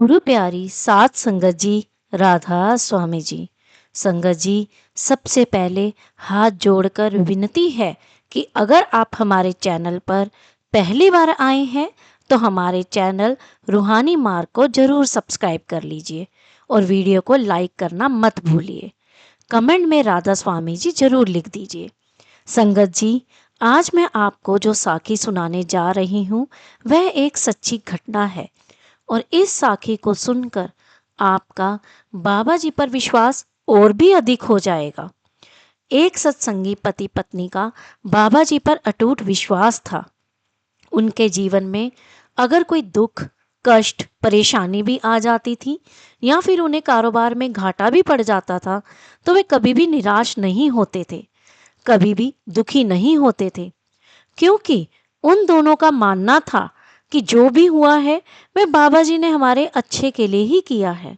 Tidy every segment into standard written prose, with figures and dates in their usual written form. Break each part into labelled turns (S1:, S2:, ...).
S1: गुरु प्यारी सात संगत जी, राधा स्वामी जी। संगत जी, सबसे पहले हाथ जोड़कर विनती है कि अगर आप हमारे चैनल पर पहली बार आए हैं तो हमारे चैनल रूहानी मार्ग को जरूर सब्सक्राइब कर लीजिए और वीडियो को लाइक करना मत भूलिए। कमेंट में राधा स्वामी जी जरूर लिख दीजिए। संगत जी, आज मैं आपको जो साखी सुनाने जा रही हूँ वह एक सच्ची घटना है और इस साखी को सुनकर आपका बाबा जी पर विश्वास और भी अधिक हो जाएगा। एक सत्संगी पति पत्नी का बाबा जी पर अटूट विश्वास था। उनके जीवन में अगर कोई दुख, कष्ट, परेशानी भी आ जाती थी या फिर उन्हें कारोबार में घाटा भी पड़ जाता था तो वे कभी भी निराश नहीं होते थे, कभी भी दुखी नहीं होते थे, क्योंकि उन दोनों का मानना था कि जो भी हुआ है वह बाबा जी ने हमारे अच्छे के लिए ही किया है।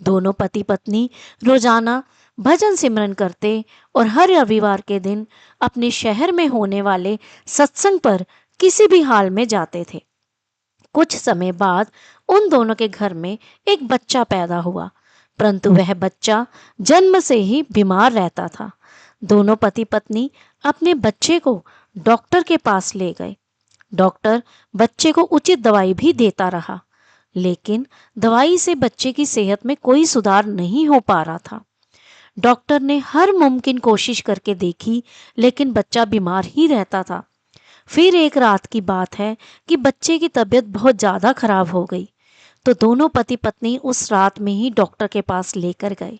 S1: दोनों पति पत्नी रोजाना भजन सिमरन करते और हर रविवार के दिन अपने शहर में होने वाले सत्संग पर किसी भी हाल में जाते थे। कुछ समय बाद उन दोनों के घर में एक बच्चा पैदा हुआ, परंतु वह बच्चा जन्म से ही बीमार रहता था। दोनों पति पत्नी अपने बच्चे को डॉक्टर के पास ले गए। डॉक्टर बच्चे को उचित दवाई भी देता रहा, लेकिन दवाई से बच्चे की सेहत में कोई सुधार नहीं हो पा रहा था। डॉक्टर ने हर मुमकिन कोशिश करके देखी, लेकिन बच्चा बीमार ही रहता था। फिर एक रात की बात है कि बच्चे की तबीयत बहुत ज्यादा खराब हो गई, तो दोनों पति पत्नी उस रात में ही डॉक्टर के पास लेकर गए।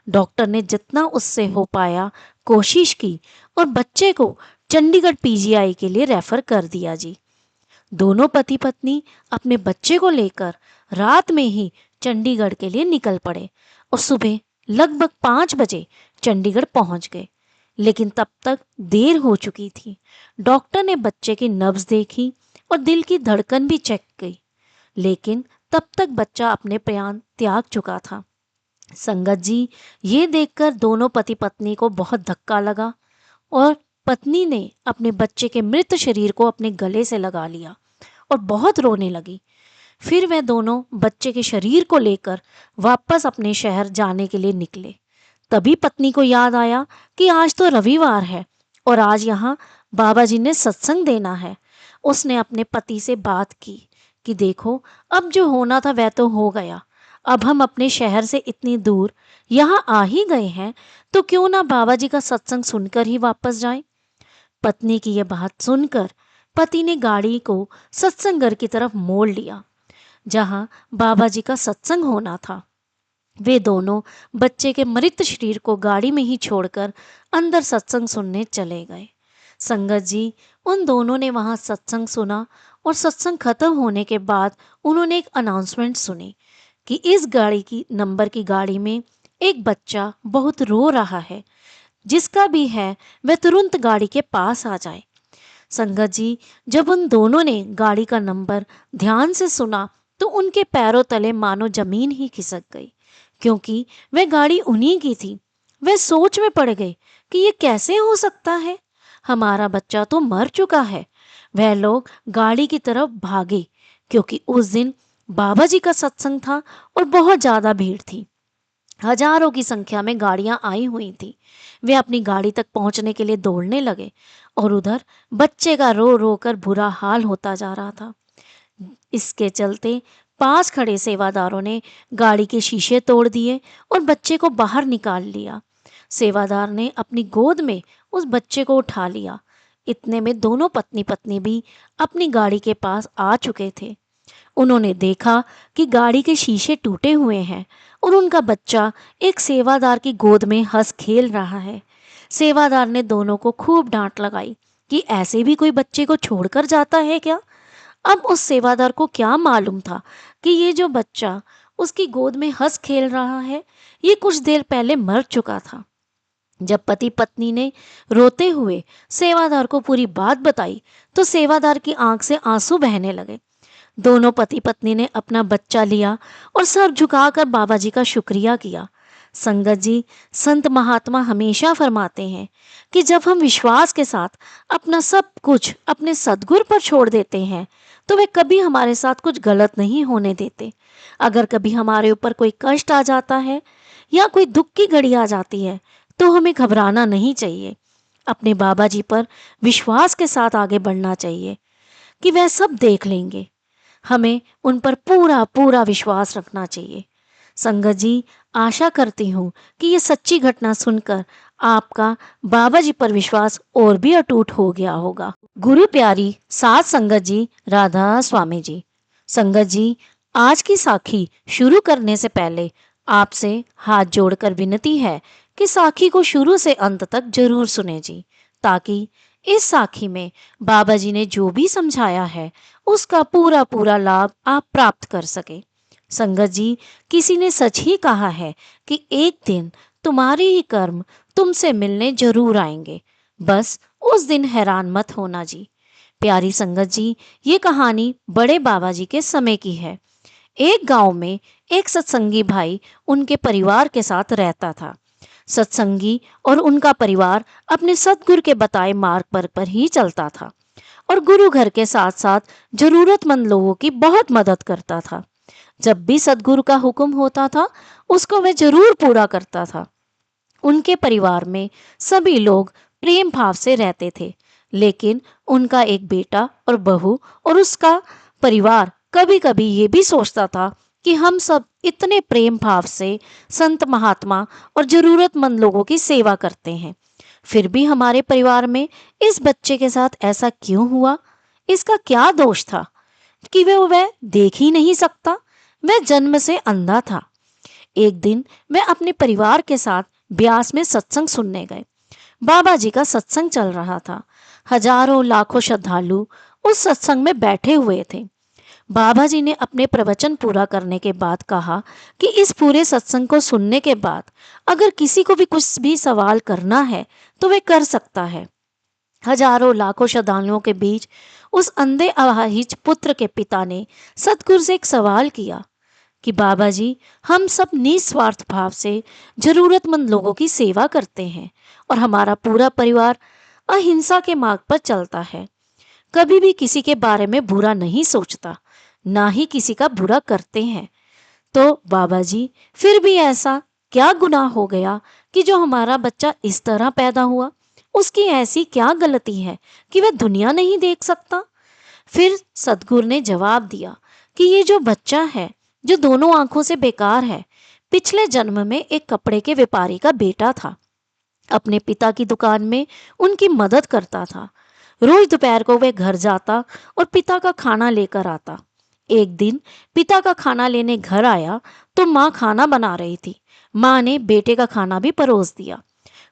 S1: डॉक्टर ने जितना उससे हो पाया कोशिश की और बच्चे को चंडीगढ़ पीजीआई के लिए रेफर कर दिया जी। दोनों पति पत्नी अपने बच्चे को लेकर रात में ही चंडीगढ़ के लिए निकल पड़े और सुबह लगभग 5 बजे चंडीगढ़ पहुंच गए। लेकिन तब तक देर हो चुकी थी। डॉक्टर ने बच्चे की नब्ज देखी और दिल की धड़कन भी चेक की, लेकिन तब तक बच्चा अपने प्राण त्याग चुका था। संगत जी, ये देखकर दोनों पति पत्नी को बहुत धक्का लगा और पत्नी ने अपने बच्चे के मृत शरीर को अपने गले से लगा लिया और बहुत रोने लगी। फिर वह दोनों बच्चे के शरीर को लेकर वापस अपने शहर जाने के लिए निकले। तभी पत्नी को याद आया कि आज तो रविवार है और आज यहाँ बाबा जी ने सत्संग देना है। उसने अपने पति से बात की कि देखो, अब जो होना था वह तो हो गया। अब हम अपने शहर से इतनी दूर यहाँ आ ही गए हैं, तो क्यों ना बाबा जी का सत्संग सुनकर ही वापस जाएं। पत्नी की यह बात सुनकर पति ने गाड़ी को सत्संग घर की तरफ मोड़ लिया, जहां बाबा जी का सत्संग होना था। वे दोनों बच्चे के मृत शरीर को गाड़ी में ही छोड़कर अंदर सत्संग सुनने चले गए। संगत जी, उन दोनों ने वहां सत्संग सुना और सत्संग खत्म होने के बाद उन्होंने एक अनाउंसमेंट सुनी कि इस गाड़ी की नंबर की गाड़ी में एक बच्चा बहुत रो रहा है, जिसका भी है वह तुरंत गाड़ी के पास आ जाए। संगत जी, जब उन दोनों ने गाड़ी का नंबर ध्यान से सुना तो उनके पैरों तले मानो जमीन ही खिसक गई, क्योंकि वह गाड़ी उन्हीं की थी। वे सोच में पड़ गए कि ये कैसे हो सकता है, हमारा बच्चा तो मर चुका है। वह लोग गाड़ी की तरफ भागे, क्योंकि उस दिन बाबा जी का सत्संग था और बहुत ज्यादा भीड़ थी। हजारों की संख्या में गाड़ियां आई हुई थी। वे अपनी गाड़ी तक पहुंचने के लिए दौड़ने लगे और उधर बच्चे का रो रो कर बुरा हाल होता जा रहा था। इसके चलते पास खड़े सेवादारों ने गाड़ी के शीशे तोड़ दिए और बच्चे को बाहर निकाल लिया। सेवादार ने अपनी गोद में उस बच्चे को उठा लिया। इतने में दोनों पत्नी पत्नी भी अपनी गाड़ी के पास आ चुके थे। उन्होंने देखा कि गाड़ी के शीशे टूटे हुए हैं और उनका बच्चा एक सेवादार की गोद में हंस खेल रहा है। सेवादार ने दोनों को खूब डांट लगाई कि ऐसे भी कोई बच्चे को छोड़कर जाता है क्या। अब उस सेवादार को क्या मालूम था कि ये जो बच्चा उसकी गोद में हंस खेल रहा है, ये कुछ देर पहले मर चुका था। जब पति पत्नी ने रोते हुए सेवादार को पूरी बात बताई तो सेवादार की आंख से आंसू बहने लगे। दोनों पति पत्नी ने अपना बच्चा लिया और सर झुकाकर बाबा जी का शुक्रिया किया। संगत जी, संत महात्मा हमेशा फरमाते हैं कि जब हम विश्वास के साथ अपना सब कुछ अपने सद्गुरु पर छोड़ देते हैं तो वे कभी हमारे साथ कुछ गलत नहीं होने देते। अगर कभी हमारे ऊपर कोई कष्ट आ जाता है या कोई दुख की घड़ी आ जाती है तो हमें घबराना नहीं चाहिए। अपने बाबा जी पर विश्वास के साथ आगे बढ़ना चाहिए कि वह सब देख लेंगे। हमें उन पर पूरा पूरा विश्वास रखना चाहिए। संगत जी, आशा करती हूँ कि ये सच्ची घटना सुनकर आपका बाबा जी पर विश्वास और भी अटूट हो गया होगा। गुरु प्यारी सात संगत जी, राधा स्वामी जी। संगत जी, आज की साखी शुरू करने से पहले आपसे हाथ जोड़कर विनती है कि साखी को शुरू से अंत तक जरूर सुने जी, ताकि इस साखी में बाबा जी ने जो भी समझाया है उसका पूरा पूरा लाभ आप प्राप्त कर सके। संगत जी, किसी ने सच ही कहा है कि एक दिन तुम्हारे ही कर्म तुमसे मिलने जरूर आएंगे, बस उस दिन हैरान मत होना जी। प्यारी संगत जी, ये कहानी बड़े बाबा जी के समय की है। एक गांव में एक सत्संगी भाई उनके परिवार के साथ रहता था। सत्संगी और उनका परिवार अपने सतगुरु के बताए मार्ग पर ही चलता था और गुरु घर के साथ साथ जरूरतमंद लोगों की बहुत मदद करता था। जब भी सतगुरु का हुक्म होता था उसको वह जरूर पूरा करता था। उनके परिवार में सभी लोग प्रेम भाव से रहते थे, लेकिन उनका एक बेटा और बहू और उसका परिवार कभी कभी ये भी सोचता था कि हम सब इतने प्रेम भाव से संत महात्मा और जरूरतमंद लोगों की सेवा करते हैं, फिर भी हमारे परिवार में इस बच्चे के साथ ऐसा क्यों हुआ? इसका क्या दोष था कि वह देख ही नहीं सकता? वह जन्म से अंधा था। एक दिन वह अपने परिवार के साथ ब्यास में सत्संग सुनने गए। बाबा जी का सत्संग चल रहा था। हजारों लाखों श्रद्धालु उस सत्संग में बैठे हुए थे। बाबा जी ने अपने प्रवचन पूरा करने के बाद कहा कि इस पूरे सत्संग को सुनने के बाद अगर किसी को भी कुछ भी सवाल करना है तो वे कर सकता है। हजारों लाखों श्रद्धालुओं के बीच उस अंधे अपाहिज पुत्र के पिता ने सतगुरु से एक सवाल किया कि बाबा जी, हम सब निस्वार्थ भाव से जरूरतमंद लोगों की सेवा करते हैं और हमारा पूरा परिवार अहिंसा के मार्ग पर चलता है, कभी भी किसी के बारे में बुरा नहीं सोचता, ना ही किसी का बुरा करते हैं। तो बाबा जी, फिर भी ऐसा क्या गुनाह हो गया कि जो हमारा बच्चा इस तरह पैदा हुआ? उसकी ऐसी क्या गलती है कि वह दुनिया नहीं देख सकता? फिर सतगुरु ने जवाब दिया कि ये जो बच्चा है, जो दोनों आंखों से बेकार है, पिछले जन्म में एक कपड़े के व्यापारी का बेटा था। अपने पिता की दुकान में उनकी मदद करता था। रोज दोपहर को वह घर जाता और पिता का खाना लेकर आता। एक दिन पिता का खाना लेने घर आया तो माँ खाना बना रही थी। माँ ने बेटे का खाना भी परोस दिया।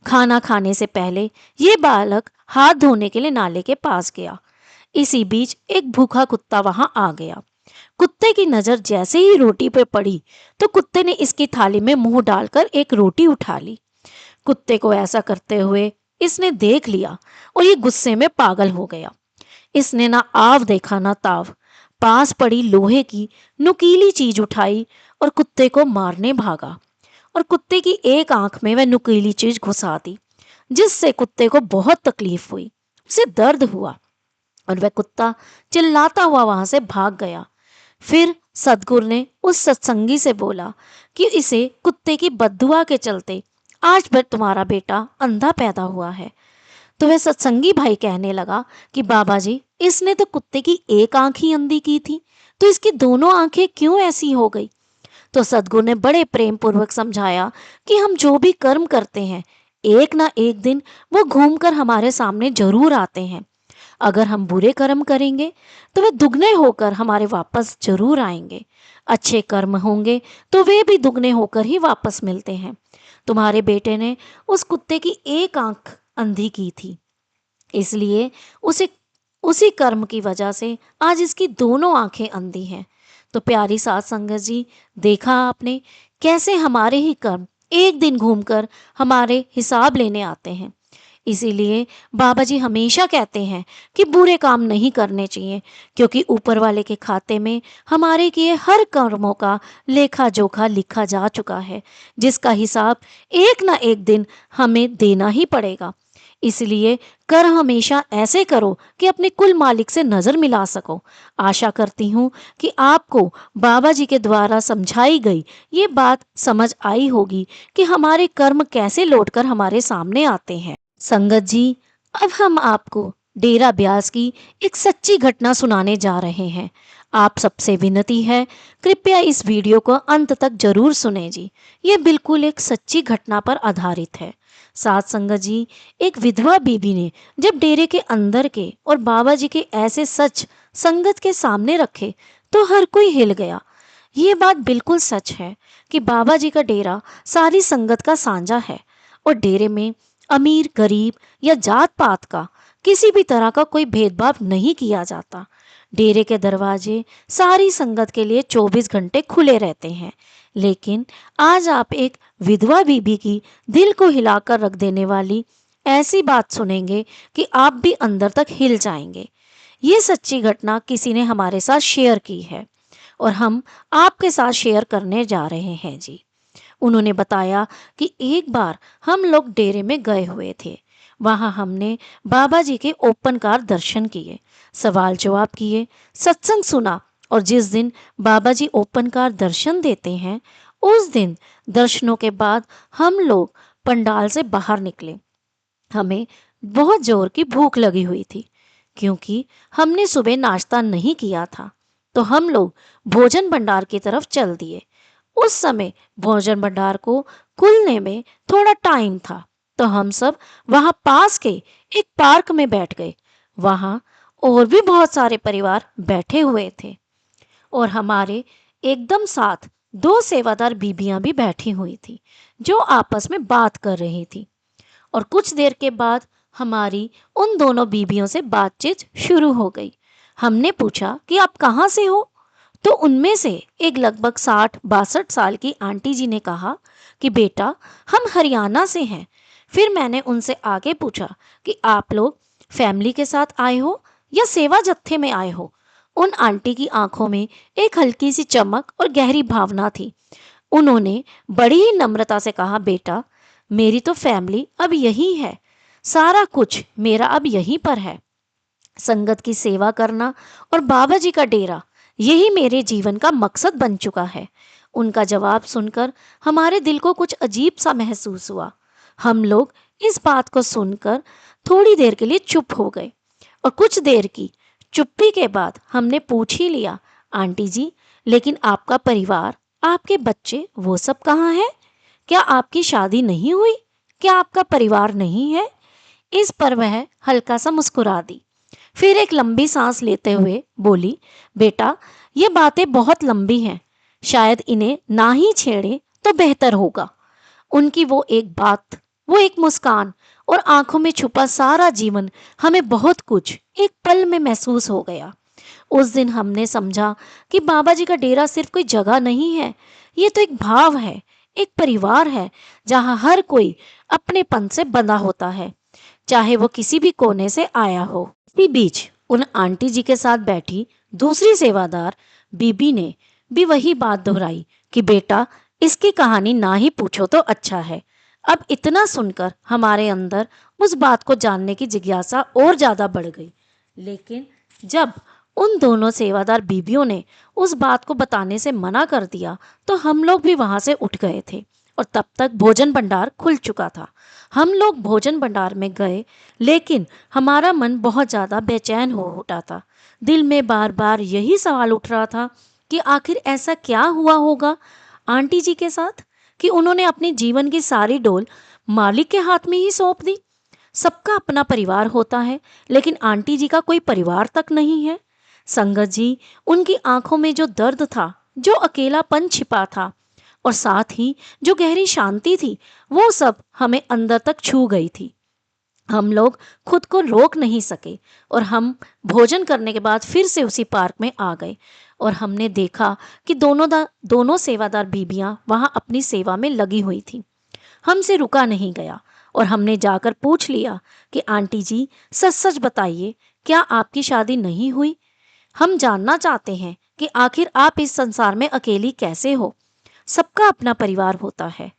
S1: खाना खाने से पहले ये बालक हाथ धोने के लिए नाले के पास गया। इसी बीच एक भूखा कुत्ता वहां आ गया। कुत्ते की नजर जैसे ही रोटी पे पड़ी तो कुत्ते ने इसकी थाली में मुंह डालकर एक रोटी उठा ली। कुत्ते को ऐसा करते हुए इसने देख लिया और ये गुस्से में पागल हो गया। इसने ना आव देखा ना ताव, पास पड़ी लोहे की नुकीली चीज उठाई और कुत्ते को मारने भागा और कुत्ते की एक आंख में वह नुकीली चीज घुसा दी, जिससे कुत्ते को बहुत तकलीफ हुई, उसे दर्द हुआ और वह कुत्ता चिल्लाता हुआ वहां से भाग गया। फिर सतगुरु ने उस सत्संगी से बोला कि इसे कुत्ते की बद्दुआ के चलते आज भर तुम्हारा बेटा अंधा पैदा हुआ है। तो वह सत्संगी भाई कहने लगा कि बाबा जी, इसने तो कुत्ते की एक आंख ही अंधी की थी, तो इसकी दोनों आंखें क्यों ऐसी हो गई? तो सतगुरु ने बड़े प्रेम पूर्वक समझाया कि हम जो भी कर्म करते हैं एक ना एक दिन वो घूमकर हमारे सामने जरूर आते हैं। अगर हम बुरे कर्म करेंगे तो वे दुगने होकर हमारे वापस जरूर आएंगे। अच्छे कर्म होंगे तो वे भी दुगने होकर ही वापस मिलते हैं। तुम्हारे बेटे ने उस कुत्ते की एक आंख अंधी की थी, इसलिए उसे उसी कर्म की वजह से आज इसकी दोनों आंखें अंधी हैं। तो प्यारी साथ संगत जी, देखा आपने कैसे हमारे ही कर्म एक दिन घूमकर हमारे हिसाब लेने आते हैं। इसीलिए बाबा जी हमेशा कहते हैं कि बुरे काम नहीं करने चाहिए, क्योंकि ऊपर वाले के खाते में हमारे किए हर कर्मों का लेखा जोखा लिखा जा चुका है, जिसका हिसाब एक ना एक दिन हमें देना ही पड़ेगा। इसलिए कर हमेशा ऐसे करो कि अपने कुल मालिक से नजर मिला सको। आशा करती हूँ कि आपको बाबा जी के द्वारा समझाई गई ये बात समझ आई होगी कि हमारे कर्म कैसे लौटकर हमारे सामने आते हैं। संगत जी, अब हम आपको डेरा ब्यास की एक सच्ची घटना सुनाने जा रहे हैं। आप सबसे विनती है, कृपया इस वीडियो को अंत तक जरूर सुने जी। ये बिल्कुल एक सच्ची घटना पर आधारित है। साथ संगत जी, एक विधवा बीबी ने जब डेरे के अंदर के और बाबा जी के ऐसे सच संगत के सामने रखे तो हर कोई हिल गया। ये बात बिल्कुल सच है कि बाबा जी का डेरा सारी संगत का साझा है और डेरे में अमीर गरीब या जात पात का किसी भी तरह का कोई भेदभाव नहीं किया जाता। डेरे के दरवाजे सारी संगत के लिए 24 घंटे खुले रहते हैं। लेकिन आज आप एक विधवा बीबी की दिल को हिलाकर रख देने वाली ऐसी बात सुनेंगे कि आप भी अंदर तक हिल जाएंगे। ये सच्ची घटना किसी ने हमारे साथ शेयर की है और हम आपके साथ शेयर करने जा रहे हैं जी। उन्होंने बताया कि एक बार हम लोग डेरे में गए हुए थे। वहां हमने बाबा जी के ओपन कार दर्शन किए, सवाल जवाब किए, सत्संग सुना और जिस दिन बाबा जी ओपन कार दर्शन देते हैं उस दिन दर्शनों के बाद हम लोग पंडाल से बाहर निकले। हमें बहुत जोर की भूख लगी हुई थी क्योंकि हमने सुबह नाश्ता नहीं किया था, तो हम लोग भोजन भंडार की तरफ चल दिए। उस समय भोजन भंडार को खुलने में थोड़ा टाइम था, तो हम सब वहां पास के एक पार्क में बैठ गए। वहां और भी बहुत सारे परिवार बैठे हुए थे और हमारे एकदम साथ दो सेवादार बीबियां भी बैठी हुई थी जो आपस में बात कर रही थी। और कुछ देर के बाद हमारी उन दोनों बीबियों से बातचीत शुरू हो गई। हमने पूछा कि आप कहाँ से हो, तो उनमें से एक लगभग 60-62 साल की आंटी जी ने कहा कि बेटा हम हरियाणा से हैं। फिर मैंने उनसे आगे पूछा कि आप लोग फैमिली के साथ आए हो या सेवा जत्थे में आए हो। उन आंटी की आंखों में एक हल्की सी चमक और गहरी भावना थी। उन्होंने बड़ी ही नम्रता से कहा, बेटा मेरी तो फैमिली अब यही है, सारा कुछ मेरा अब यहीं पर है। संगत की सेवा करना और बाबा जी का डेरा यही मेरे जीवन का मकसद बन चुका है। उनका जवाब सुनकर हमारे दिल को कुछ अजीब सा महसूस हुआ। हम लोग इस बात को सुनकर थोड़ी देर के लिए चुप हो गए और कुछ देर की चुप्पी के बाद हमने पूछ ही लिया, आंटी जी लेकिन आपका परिवार, आपके बच्चे वो सब कहाँ है? क्या आपकी शादी नहीं हुई? क्या आपका परिवार नहीं है? इस पर वह हल्का सा मुस्कुरा दी। फिर एक लंबी सांस लेते हुए बोली, बेटा ये बातें बहुत लंबी हैं, शायद इन्हें ना ही छेड़े तो बेहतर होगा। उनकी वो एक बात, वो एक मुस्कान और आंखों में छुपा सारा जीवन हमें बहुत कुछ एक पल में महसूस हो गया। उस दिन हमने समझा कि बाबा जी का डेरा सिर्फ कोई जगह नहीं है, ये तो एक भाव है, एक परिवार है जहाँ हर कोई अपनेपन से बंधा होता है, चाहे वो किसी भी कोने से आया हो। इसी बीच उन आंटी जी के साथ बैठी दूसरी सेवादार बीबी ने भी वही बात दोहराई कि बेटा इसकी कहानी ना ही पूछो तो अच्छा है। अब इतना सुनकर हमारे अंदर उस बात को जानने की जिज्ञासा और ज्यादा बढ़ गई। लेकिन जब उन दोनों सेवादार बीबियों ने उस बात को बताने से मना कर दिया तो हम लोग भी वहां से उठ गए थे और तब तक भोजन भंडार खुल चुका था। हम लोग भोजन भंडार में गए, लेकिन हमारा मन बहुत ज्यादा बेचैन हो उठा था। दिल में बार बार यही सवाल उठ रहा था कि आखिर ऐसा क्या हुआ होगा आंटी जी के साथ कि उन्होंने अपने जीवन की सारी डोल मालिक के हाथ में ही सौंप दी। सबका अपना परिवार होता है, लेकिन आंटी जी का कोई परिवार तक नहीं है। संगत जी, उनकी आंखों में जो दर्द था, जो अकेलापन छिपा था और साथ ही जो गहरी शांति थी, वो सब हमें अंदर तक छू गई थी। हम लोग खुद को रोक नहीं सके और हम भोजन करने के बाद फिर से उसी पार्क में आ गए और हमने देखा कि दोनों सेवादार बीबियां वहां अपनी सेवा में लगी हुई थी। हमसे रुका नहीं गया और हमने जाकर पूछ लिया कि आंटी जी सच सच बताइए, क्या आपकी शादी नहीं हुई? हम जानना चाहते हैं कि आखिर आप इस संसार में अकेली कैसे हो? सबका अपना परिवार होता है।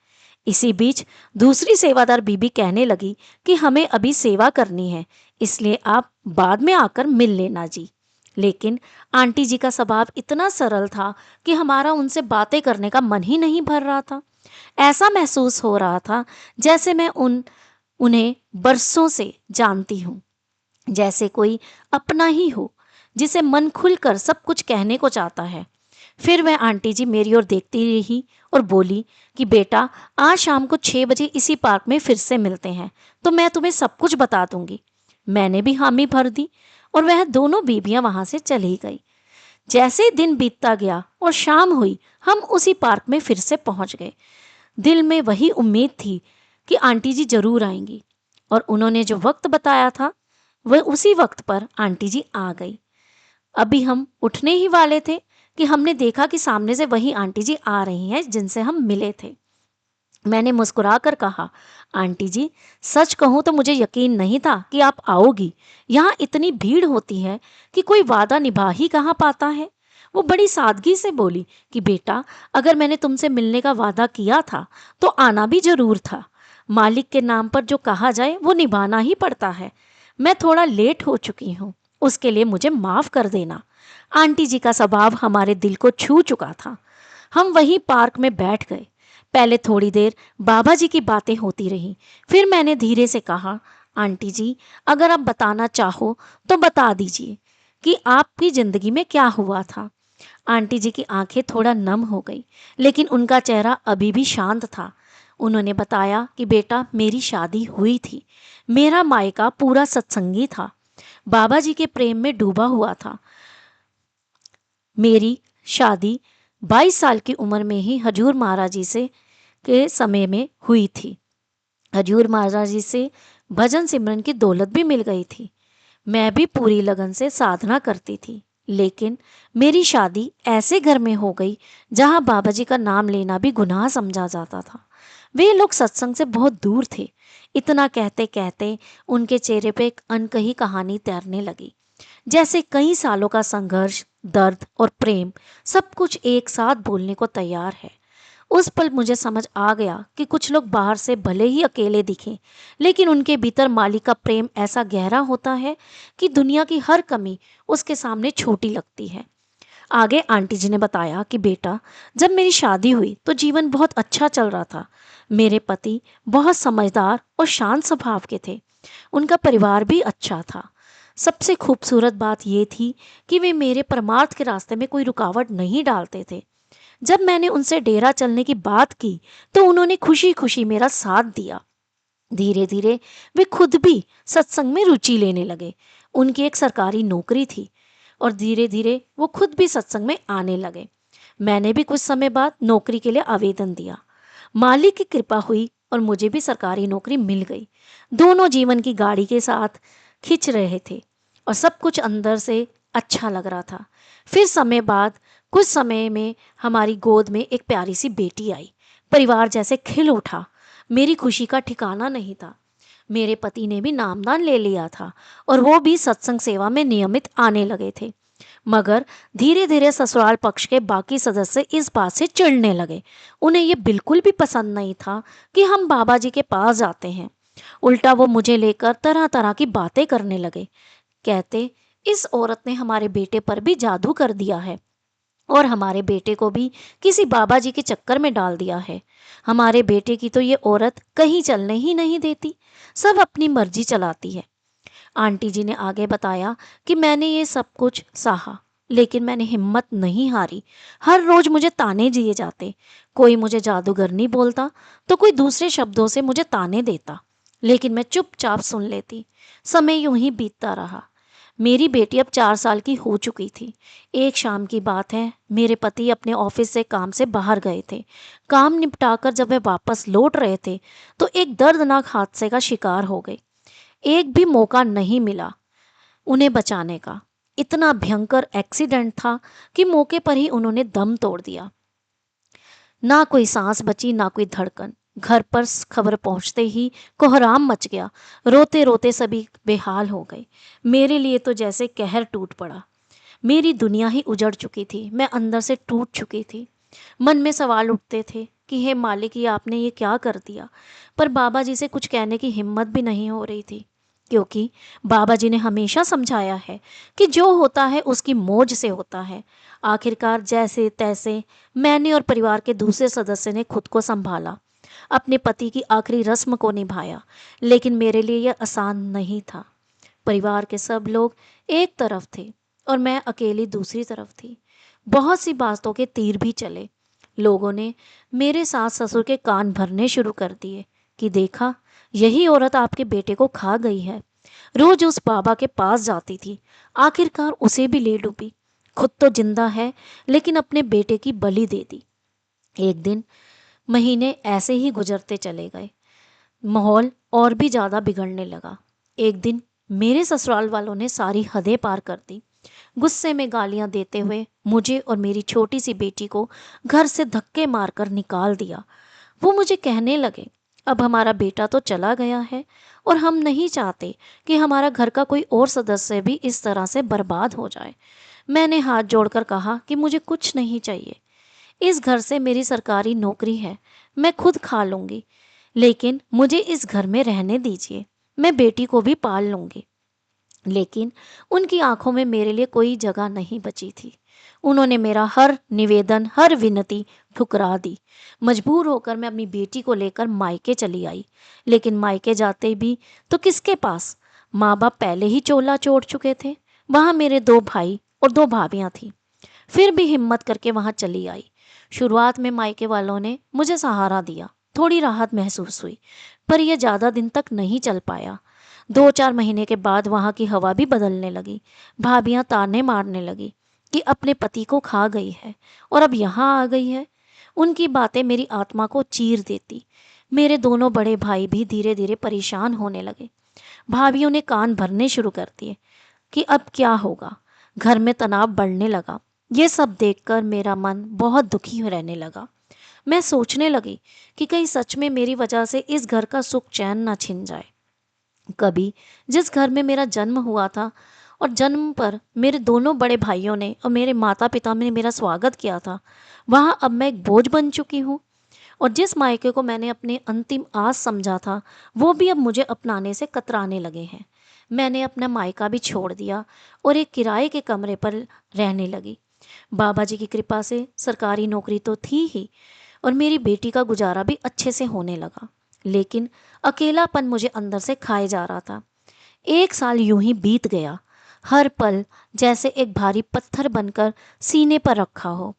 S1: इसी बीच दूसरी सेवादार बीबी कहने लगी कि हमें अभी सेवा करनी है, इसलिए आप बाद में आकर मिल लेना जी। लेकिन आंटी जी का स्वभाव इतना सरल था कि हमारा उनसे बातें करने का मन ही नहीं भर रहा था। ऐसा महसूस हो रहा था जैसे मैं उन्हें बरसों से जानती हूँ, जैसे कोई अपना ही हो जिसे मन खुलकर सब कुछ कहने को चाहता है। फिर वह आंटी जी मेरी ओर देखती रही और बोली कि बेटा, आज शाम को 6 बजे इसी पार्क में फिर से मिलते हैं, तो मैं तुम्हें सब कुछ बता दूंगी। मैंने भी हामी भर दी और वह दोनों बीबियां वहां से चली गई। जैसे दिन बीतता गया और शाम हुई, हम उसी पार्क में फिर से पहुंच गए। दिल में वही उम्मीद थी कि आंटी जी जरूर आएंगी, और उन्होंने जो वक्त बताया था वह उसी वक्त पर आंटी जी आ गई। अभी हम उठने ही वाले थे कि हमने देखा कि सामने से वही आंटी जी आ रही हैं जिनसे हम मिले थे। मैंने मुस्कुराकर कहा, आंटी जी, सच कहूं तो मुझे यकीन नहीं था कि आप आओगी। यहाँ इतनी भीड़ होती है कि कोई वादा निभा ही कहाँ पाता है। वो बड़ी सादगी से बोली कि बेटा, अगर मैंने तुमसे मिलने का वादा किया था तो आना भी जरूर था। मालिक के नाम पर जो कहा जाए वो निभाना ही पड़ता है। मैं थोड़ा लेट हो चुकी हूँ, उसके लिए मुझे माफ कर देना। आंटी जी का स्वभाव हमारे दिल को छू चुका था। हम वहीं पार्क में बैठ गए। पहले थोड़ी देर बाबा जी की बातें होती रहीं। फिर मैंने धीरे से कहा, आंटी जी, अगर आप बताना चाहो तो बता दीजिए कि आपकी जिंदगी में क्या हुआ था। आंटी जी की आंखें थोड़ा नम हो गई, लेकिन उनका चेहरा अभी भी शांत था। उन्होंने बताया कि बेटा, मेरी शादी हुई थी। मेरा मायका पूरा सत्संगी था, बाबा जी के प्रेम में डूबा हुआ था। मेरी शादी 22 साल की उम्र में ही हजूर महाराज जी से के समय में हुई थी। हजूर महाराज जी से भजन सिमरन की दौलत भी मिल गई थी। मैं भी पूरी लगन से साधना करती थी, लेकिन मेरी शादी ऐसे घर में हो गई जहां बाबा जी का नाम लेना भी गुनाह समझा जाता था। वे लोग सत्संग से बहुत दूर थे। इतना कहते कहते उनके चेहरे पे एक अनकही कहानी तैरने लगी, जैसे कई सालों का संघर्ष, दर्द और प्रेम सब कुछ एक साथ बोलने को तैयार है। उस पल मुझे समझ आ गया कि कुछ लोग बाहर से भले ही अकेले दिखें, लेकिन उनके भीतर मालिक का प्रेम ऐसा गहरा होता है कि दुनिया की हर कमी उसके सामने छोटी लगती है। आगे आंटी जी ने बताया कि बेटा, जब मेरी शादी हुई तो जीवन बहुत अच्छा चल रहा था। मेरे पति बहुत समझदार और शांत स्वभाव के थे। उनका परिवार भी अच्छा था। सबसे खूबसूरत बात यह थी कि वे मेरे परमार्थ के रास्ते में कोई रुकावट नहीं डालते थे। जब मैंने उनसे डेरा चलने की बात की तो उन्होंने खुशी खुशी मेरा साथ दिया। धीरे धीरे वे खुद भी सत्संग में रुचि लेने लगे। उनकी एक सरकारी नौकरी थी और धीरे धीरे वो खुद भी सत्संग में आने लगे। मैंने भी कुछ समय बाद नौकरी के लिए आवेदन दिया। मालिक की कृपा हुई और मुझे भी सरकारी नौकरी मिल गई। दोनों जीवन की गाड़ी के साथ खिंच रहे थे और सब कुछ अंदर से अच्छा लग रहा था। फिर समय बाद कुछ समय में हमारी गोद में एक प्यारी सी बेटी आई। परिवार जैसे खिल उठा। मेरी खुशी का ठिकाना नहीं था। मेरे पति ने भी नामदान ले लिया था और वो भी सत्संग सेवा में नियमित आने लगे थे। मगर धीरे धीरे ससुराल पक्ष के बाकी सदस्य इस बात से चिढ़ने लगे। उन्हें ये बिल्कुल भी पसंद नहीं था कि हम बाबा जी के पास जाते हैं। उल्टा वो मुझे लेकर तरह तरह की बातें करने लगे। कहते, इस औरत ने हमारे बेटे पर भी जादू कर दिया है और हमारे बेटे को भी किसी बाबा जी के चक्कर में डाल दिया है। हमारे बेटे की तो ये औरत कहीं चलने ही नहीं देती, सब अपनी मर्जी चलाती है। आंटी जी ने आगे बताया कि मैंने ये सब कुछ सहा, लेकिन मैंने हिम्मत नहीं हारी। हर रोज मुझे ताने दिए जाते। कोई मुझे जादूगरनी बोलता तो कोई दूसरे शब्दों से मुझे ताने देता, लेकिन मैं चुपचाप सुन लेती। समय यूं ही बीतता रहा। मेरी बेटी अब 4 साल की हो चुकी थी। एक शाम की बात है, मेरे पति अपने ऑफिस से काम से बाहर गए थे। काम निपटाकर जब वे वापस लौट रहे थे तो एक दर्दनाक हादसे का शिकार हो गए। एक भी मौका नहीं मिला उन्हें बचाने का। इतना भयंकर एक्सीडेंट था कि मौके पर ही उन्होंने दम तोड़ दिया। ना कोई सांस बची, ना कोई धड़कन। घर पर खबर पहुंचते ही कोहराम मच गया। रोते रोते सभी बेहाल हो गए। मेरे लिए तो जैसे कहर टूट पड़ा। मेरी दुनिया ही उजड़ चुकी थी। मैं अंदर से टूट चुकी थी। मन में सवाल उठते थे कि हे मालिक, ये आपने ये क्या कर दिया। पर बाबा जी से कुछ कहने की हिम्मत भी नहीं हो रही थी, क्योंकि बाबा जी ने हमेशा समझाया है कि जो होता है उसकी मौज से होता है। आखिरकार जैसे तैसे मैंने और परिवार के दूसरे सदस्य ने खुद को संभाला, अपने पति की आखिरी रस्म को निभाया। लेकिन मेरे लिए यह आसान नहीं था। परिवार के सब लोग एक तरफ थे और मैं अकेली दूसरी तरफ थी। बहुत सी बातों के तीर भी चले। लोगों ने मेरे सास ससुर के कान भरने शुरू कर दिए कि देखा, यही औरत आपके बेटे को खा गई है। रोज उस बाबा के पास जाती थी, आखिरकार उसे भी ले डूबी। खुद तो जिंदा है, लेकिन अपने बेटे की बलि दे दी। एक दिन महीने ऐसे ही गुजरते चले गए। माहौल और भी ज्यादा बिगड़ने लगा। एक दिन मेरे ससुराल वालों ने सारी हदें पार कर दी। गुस्से में गालियां देते हुए मुझे और मेरी छोटी सी बेटी को घर से धक्के मारकर निकाल दिया। वो मुझे कहने लगे, अब हमारा बेटा तो चला गया है और हम नहीं चाहते कि हमारा घर का कोई और सदस्य भी इस तरह से बर्बाद हो जाए। मैंने हाथ जोड़कर कहा कि मुझे कुछ नहीं चाहिए। इस घर से मेरी सरकारी नौकरी है, मैं खुद खा लूंगी, लेकिन मुझे इस घर में रहने दीजिए। मैं बेटी को भी पाल लूंगी। लेकिन उनकी आंखों में मेरे लिए कोई जगह नहीं बची थी। उन्होंने मेरा हर निवेदन, हर विनती ठुकरा दी। मजबूर होकर मैं अपनी बेटी को लेकर मायके चली आई। लेकिन मायके जाते भी तो किसके पास? माँ बाप पहले ही चोला चोड़ चुके थे। वहां मेरे 2 भाई और 2 भाभियां थी। फिर भी हिम्मत करके वहां चली आई। शुरुआत में मायके वालों ने मुझे सहारा दिया, थोड़ी राहत महसूस हुई, पर यह ज्यादा दिन तक नहीं चल पाया। 2-4 महीने के बाद वहां की हवा भी बदलने लगी। भाभियां ताने मारने लगी कि अपने पति को खा गई है और अब यहाँ आ गई है। उनकी बातें मेरी आत्मा को चीर देती। मेरे दोनों बड़े भाई भी धीरे धीरे परेशान होने लगे। भाभियों ने कान भरने शुरू कर दिए कि अब क्या होगा। घर में तनाव बढ़ने लगा। ये सब देखकर मेरा मन बहुत दुखी रहने लगा। मैं सोचने लगी कि कहीं सच में मेरी वजह से इस घर का सुख चैन न छिन जाए। कभी जिस घर में मेरा जन्म हुआ था और जन्म पर मेरे दोनों बड़े भाइयों ने और मेरे माता पिता ने मेरा स्वागत किया था, वहां अब मैं एक बोझ बन चुकी हूँ। और जिस मायके को मैंने अपने अंतिम आस समझा था, वो भी अब मुझे अपनाने से कतराने लगे हैं। मैंने अपना मायका भी छोड़ दिया और एक किराए के कमरे पर रहने लगी। बाबा जी की कृपा से सरकारी नौकरी तो थी ही और मेरी बेटी का गुजारा भी अच्छे से होने लगा। लेकिन अकेलापन मुझे अंदर से खाए जा रहा था। 1 साल यूं ही बीत गया। हर पल जैसे एक भारी पत्थर बनकर सीने पर रखा हो।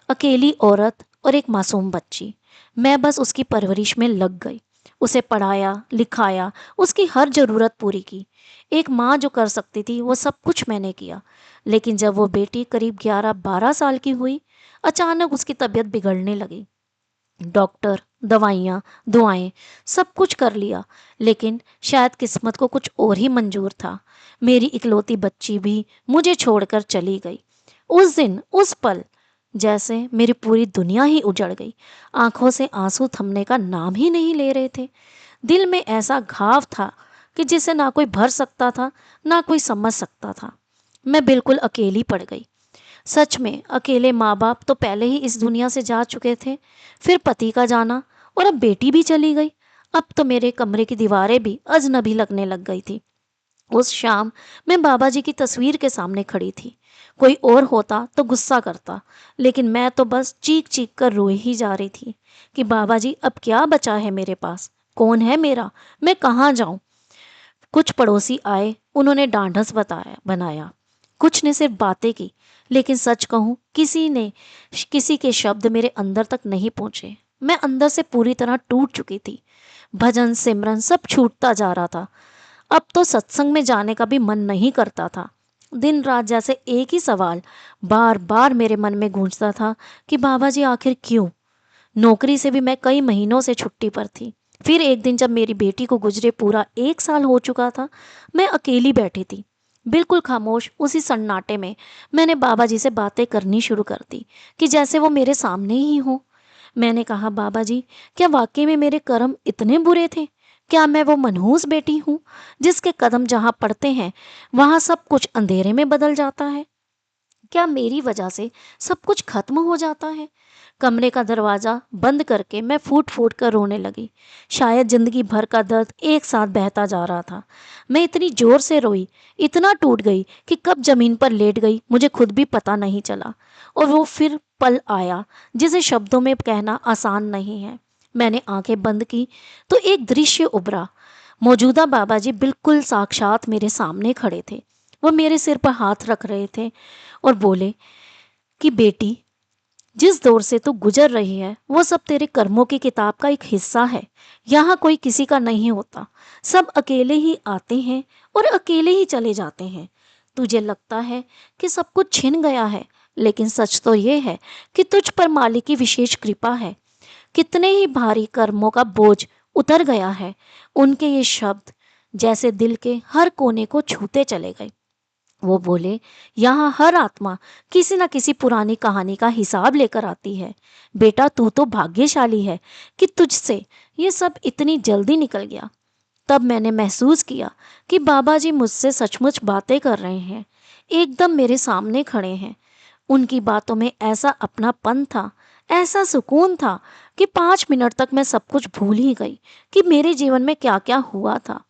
S1: अकेली औरत और एक मासूम बच्ची। मैं बस उसकी परवरिश में लग गई। उसे पढ़ाया, लिखाया, उसकी हर जरूरत पूरी की। एक माँ जो कर सकती थी वो सब कुछ मैंने किया। लेकिन जब वो बेटी करीब 11-12 साल की हुई, अचानक उसकी तबीयत बिगड़ने लगी। डॉक्टर, दवाइयाँ, दुआएं, सब कुछ कर लिया, लेकिन शायद किस्मत को कुछ और ही मंजूर था। मेरी इकलौती बच्ची भी मुझे छोड़कर चली गई। उस दिन, उस पल जैसे मेरी पूरी दुनिया ही उजड़ गई। आंखों से आंसू थमने का नाम ही नहीं ले रहे थे। दिल में ऐसा घाव था कि जिसे ना कोई भर सकता था, ना कोई समझ सकता था। मैं बिल्कुल अकेली पड़ गई। सच में अकेले माँ बाप तो पहले ही इस दुनिया से जा चुके थे, फिर पति का जाना, और अब बेटी भी चली गई। अब तो मेरे कमरे की दीवारें भी अजनबी लगने लग गई थी। उस शाम मैं बाबा जी की तस्वीर के सामने खड़ी थी। कोई और होता तो गुस्सा करता, लेकिन मैं तो बस चीख चीख कर रोई ही जा रही थी कि बाबा जी, अब क्या बचा है मेरे पास? कौन है मेरा? मैं कहाँ जाऊं? कुछ पड़ोसी आए, उन्होंने ढांढस बताया बनाया। कुछ ने सिर्फ बातें की, लेकिन सच कहूं, किसी के शब्द मेरे अंदर तक नहीं पहुंचे। मैं अंदर से पूरी तरह टूट चुकी थी। भजन सिमरन सब छूटता जा रहा था। अब तो सत्संग में जाने का भी मन नहीं करता था। दिन रात जैसे एक ही सवाल बार बार मेरे मन में गूंजता था कि बाबा जी आखिर क्यों? नौकरी से भी मैं कई महीनों से छुट्टी पर थी। फिर एक दिन जब मेरी बेटी को गुजरे पूरा 1 साल हो चुका था, मैं अकेली बैठी थी, बिल्कुल खामोश। उसी सन्नाटे में मैंने बाबा जी से बातें करनी शुरू कर दी कि जैसे वो मेरे सामने ही हो। मैंने कहा, बाबा जी, क्या वाकई में मेरे कर्म इतने बुरे थे? क्या मैं वो मनहूस बेटी हूँ जिसके कदम जहाँ पड़ते हैं वहाँ सब कुछ अंधेरे में बदल जाता है? क्या मेरी वजह से सब कुछ खत्म हो जाता है? कमरे का दरवाजा बंद करके मैं फूट फूट कर रोने लगी। शायद जिंदगी भर का दर्द एक साथ बहता जा रहा था। मैं इतनी जोर से रोई, इतना टूट गई कि कब जमीन पर लेट गई मुझे खुद भी पता नहीं चला। और वो फिर पल आया जिसे शब्दों में कहना आसान नहीं है। मैंने आंखें बंद की तो एक दृश्य उभरा। मौजूदा बाबा जी बिल्कुल साक्षात मेरे सामने खड़े थे। वो मेरे सिर पर हाथ रख रहे थे और बोले कि बेटी, जिस दौर से तू गुजर रही है वो सब तेरे कर्मों की किताब का एक हिस्सा है। यहाँ कोई किसी का नहीं होता। सब अकेले ही आते हैं और अकेले ही चले जाते हैं। तुझे लगता है कि सब कुछ छिन गया है, लेकिन सच तो ये है कि तुझ पर मालिक की विशेष कृपा है। कितने ही भारी कर्मों का बोझ उतर गया है। उनके ये शब्द जैसे दिल के हर कोने को छूते चले गए। वो बोले, यहाँ हर आत्मा किसी न किसी पुरानी कहानी का हिसाब लेकर आती है। बेटा, तू तो भाग्यशाली है कि तुझसे ये सब इतनी जल्दी निकल गया। तब मैंने महसूस किया कि बाबा जी मुझसे सचमुच बातें कर रहे हैं, एकदम मेरे सामने खड़े हैं। उनकी बातों में ऐसा अपनापन था, ऐसा सुकून था कि 5 मिनट तक मैं सब कुछ भूल ही गई कि मेरे जीवन में क्या क्या हुआ था।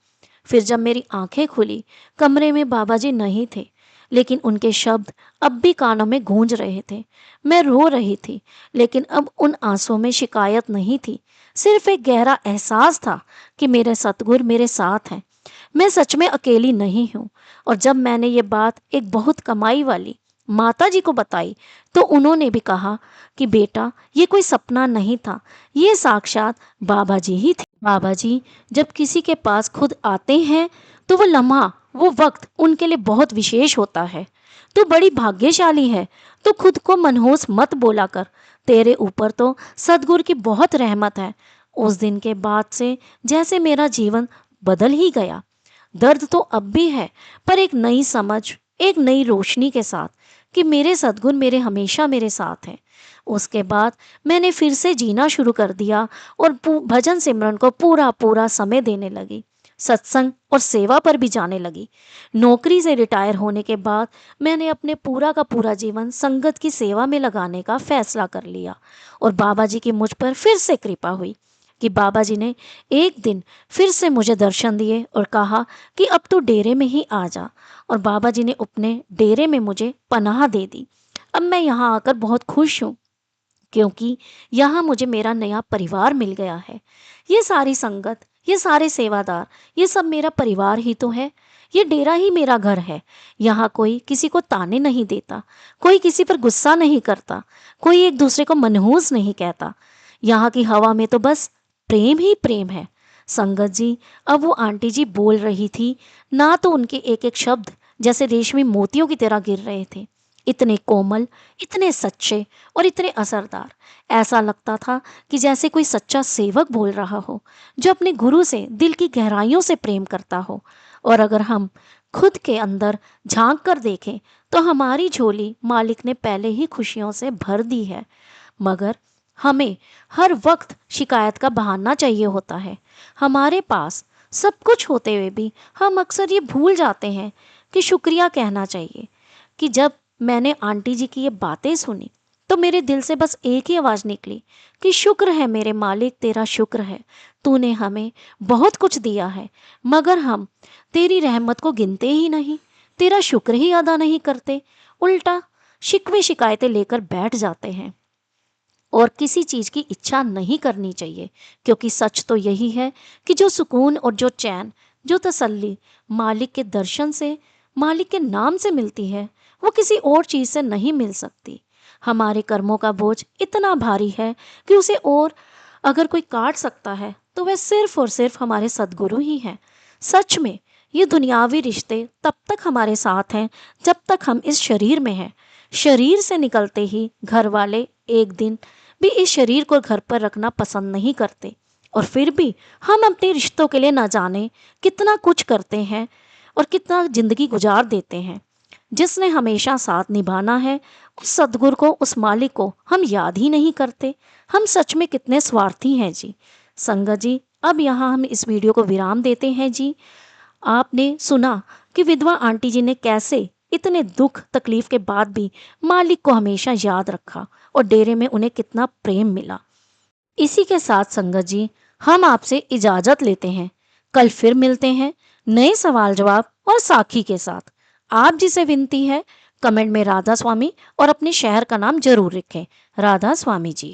S1: फिर जब मेरी आंखें खुली, कमरे में बाबा जी नहीं थे, लेकिन उनके शब्द अब भी कानों में गूंज रहे थे। मैं रो रही थी, लेकिन अब उन आंसुओं में शिकायत नहीं थी, सिर्फ एक गहरा एहसास था कि मेरे सतगुरु मेरे साथ हैं। मैं सच में अकेली नहीं हूँ। और जब मैंने ये बात एक बहुत कमाई वाली माता जी को बताई तो उन्होंने भी कहा कि बेटा, ये कोई सपना नहीं था, ये साक्षात बाबा जी ही थे। बाबा जी जब किसी के पास खुद आते हैं तो वो लम्हा, वो वक्त उनके लिए बहुत विशेष होता है। तू बड़ी भाग्यशाली है। तो खुद को मनहूस मत बोला कर। तेरे ऊपर तो सदगुरु की बहुत रहमत है। उस दिन के बाद से जैसे मेरा जीवन बदल ही गया। दर्द तो अब भी है, पर एक नई समझ, एक नई रोशनी के साथ कि मेरे सद्गुण मेरे हमेशा मेरे साथ हैं। उसके बाद मैंने फिर से जीना शुरू कर दिया और भजन सिमरन को पूरा पूरा समय देने लगी। सत्संग और सेवा पर भी जाने लगी। नौकरी से रिटायर होने के बाद मैंने अपने पूरा का पूरा जीवन संगत की सेवा में लगाने का फैसला कर लिया। और बाबा जी की मुझ पर फिर से कृपा हुई कि बाबा जी ने एक दिन फिर से मुझे दर्शन दिए और कहा कि अब तू डेरे में ही आ जा। और बाबा जी ने अपने डेरे में मुझे पनाह दे दी। अब मैं यहाँ आकर बहुत खुश हूँ, क्योंकि यहाँ मुझे मेरा नया परिवार मिल गया है। ये सारी संगत, ये सारे सेवादार, ये सब मेरा परिवार ही तो है। ये डेरा ही मेरा घर है। यहाँ कोई किसी को ताने नहीं देता, कोई किसी पर गुस्सा नहीं करता, कोई एक दूसरे को मनहूस नहीं कहता। यहाँ की हवा में तो बस प्रेम ही प्रेम है। संगत जी, अब वो आंटी जी बोल रही थी ना, तो उनके एक एक शब्द जैसे रेशमी मोतियों की तरह गिर रहे थे। इतने कोमल, इतने सच्चे और इतने असरदार। ऐसा लगता था कि जैसे कोई सच्चा सेवक बोल रहा हो, जो अपने गुरु से दिल की गहराइयों से प्रेम करता हो। और अगर हम खुद के अंदर झांक कर देखें तो हमारी झोली मालिक ने पहले ही खुशियों से भर दी है। मगर हमें हर वक्त शिकायत का बहाना चाहिए होता है। हमारे पास सब कुछ होते हुए भी हम अक्सर ये भूल जाते हैं कि शुक्रिया कहना चाहिए। कि जब मैंने आंटी जी की ये बातें सुनी तो मेरे दिल से बस एक ही आवाज़ निकली कि शुक्र है मेरे मालिक, तेरा शुक्र है। तूने हमें बहुत कुछ दिया है, मगर हम तेरी रहमत को गिनते ही नहीं, तेरा शुक्र ही अदा नहीं करते। उल्टा शिकवे शिकायतें लेकर बैठ जाते हैं। और किसी चीज़ की इच्छा नहीं करनी चाहिए, क्योंकि सच तो यही है कि जो सुकून और जो चैन, जो तसल्ली मालिक के दर्शन से, मालिक के नाम से मिलती है, वो किसी और चीज़ से नहीं मिल सकती। हमारे कर्मों का बोझ इतना भारी है कि उसे और अगर कोई काट सकता है तो वह सिर्फ और सिर्फ हमारे सद्गुरु ही हैं। सच में ये दुनियावी रिश्ते तब तक हमारे साथ हैं जब तक हम इस शरीर में हैं। शरीर से निकलते ही घर वाले एक दिन भी इस शरीर को घर पर रखना पसंद नहीं करते। और फिर भी हम अपने रिश्तों के लिए ना जाने कितना कुछ करते हैं और कितना जिंदगी गुजार देते हैं। जिसने हमेशा साथ निभाना है, उस सद्गुरु को, उस मालिक को हम याद ही नहीं करते। हम सच में कितने स्वार्थी हैं जी। संगत जी, अब यहाँ हम इस वीडियो को विराम देते हैं जी। आपने सुना कि विधवा आंटी जी ने कैसे इतने दुख तकलीफ के बाद भी मालिक को हमेशा याद रखा और डेरे में उन्हें कितना प्रेम मिला। इसी के साथ संगत जी, हम आपसे इजाजत लेते हैं। कल फिर मिलते हैं नए सवाल जवाब और साखी के साथ। आप जी से विनती है, कमेंट में राधा स्वामी और अपने शहर का नाम जरूर लिखें। राधा स्वामी जी।